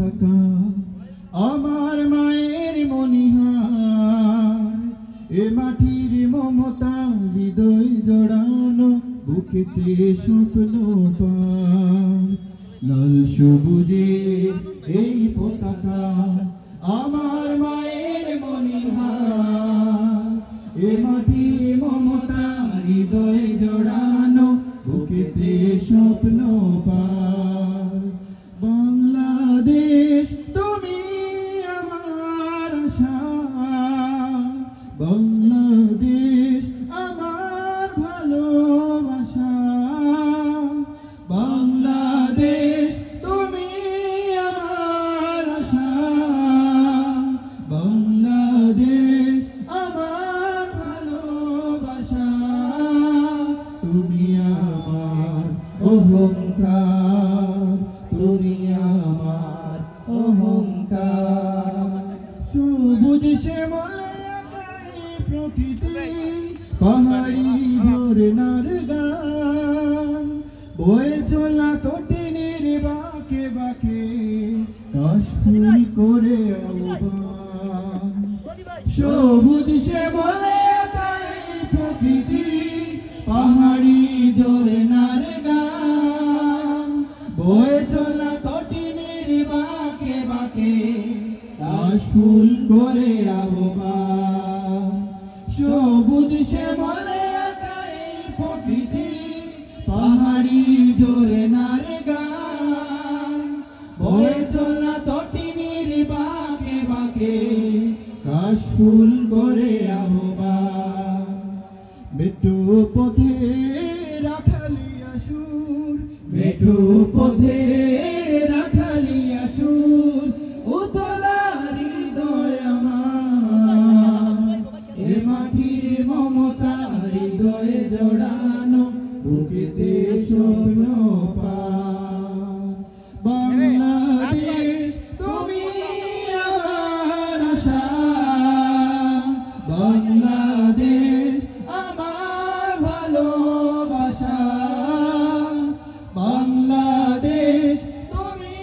পতাকা আমার মায়ের মনিহার এ মাটির মমতা হৃদয় জড়ানো বুকেতে স্বপ্ন পার লাল সবুজের এই পতাকা আমার মায়ের মনিহার এ মাটির মমতা হৃদয় জড়ানো বুকেতে স্বপ্ন পার বাংলাদেশ তুমি আমার আশা বাংলাদেশ আমার ভালোবাসা বাংলাদেশ তুমি আমার আশা বাংলাদেশ আমার ভালোবাসা তুমি আমার অহংকার তুমি আমার অহংকার সবুজ শ্যামলে প্রকৃতি পাহাড়ি ঝরনার গান বয়ে চলা তটিনীর বাঁকে বাঁকে কাশফুল করে আহ্বান সবুজ শ্যামলে প্রকৃতি পাহাড়ি ঝরনার গান বয়ে চলা তটিনীর বাঁকে বাঁকে কাশফুল করে আহ্বান সবুজ শ্যামলে প্রকৃতি পাহাড়ি ঝরনার গান বয়ে চলা তটিনীর বাঁকে বাঁকে কাশফুল করে আহ্বান মেট্রো পথে রাখালিয়া সুর মেট্রো পথে রাখালিয়া সুর উতলা হৃদয় আমার এ মাটির মমতা হৃদয়ে জড়ানো বুকেতে স্বপ্ন পার বাংলাদেশ তুমি আমার আশা বাংলাদেশ আমার ভালোবাসা বাংলাদেশ তুমি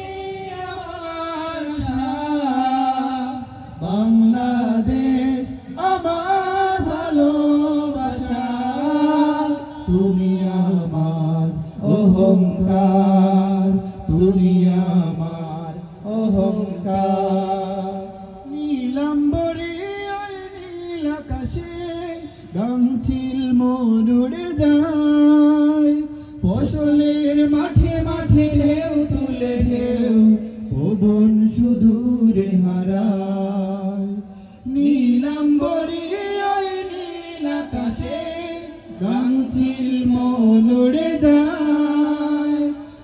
আমার আশা বাংলাদেশ আমার ভালোবাসা তুমি আমার অহংকার তুমি আমার অহংকার নীলাম্বরী ওই নীল আকাশে গাংচিল মন উড়ে যায় ফসলের মাঠে মাঠে ঢেউ তুলে ঢেউ পবন সুদূরে হারায় নীলাম্বরী ওই নীল আকাশে গাংচিল মন উড়ে যায়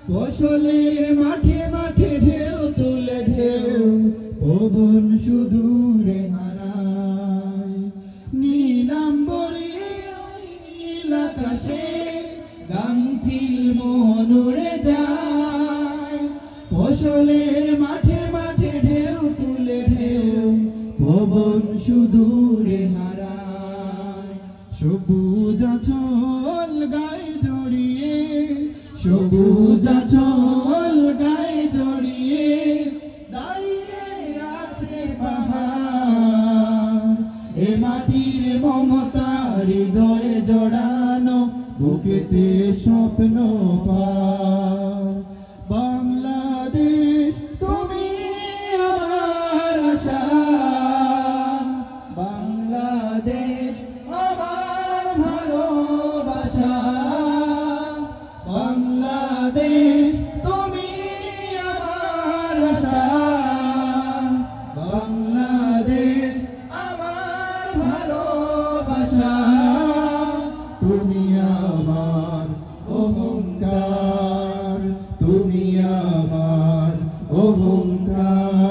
ফসলের মাঠে মাঠে ঢেউ তুলে ঢেউ পবন সুদূরে হারায় নীলাম্বরী ওই নীল আকাশে গাংচিল মন উড়ে যায় ফসলের মাঠে মাঠে ঢেউ তুলে ঢেউ পবন সুদূরে হারায় সবুজ আঁচল গায়ে জড়িয়ে সবুজ আঁচল গায়ে জড়িয়ে দাঁড়িয়ে আছে পাহাড় এ মাটির মমতা হৃদয়ে জড়ানো বুকেতে স্বপ্ন পার বাংলাদেশ তুমি আমার আশা বাংলাদেশ আমার ভালোবাসা বাংলাদেশ তুমি আমার আশা বাংলাদেশ আমার ভালোবাসা তুমি আমার অহংকার তুমি আমার অহংকার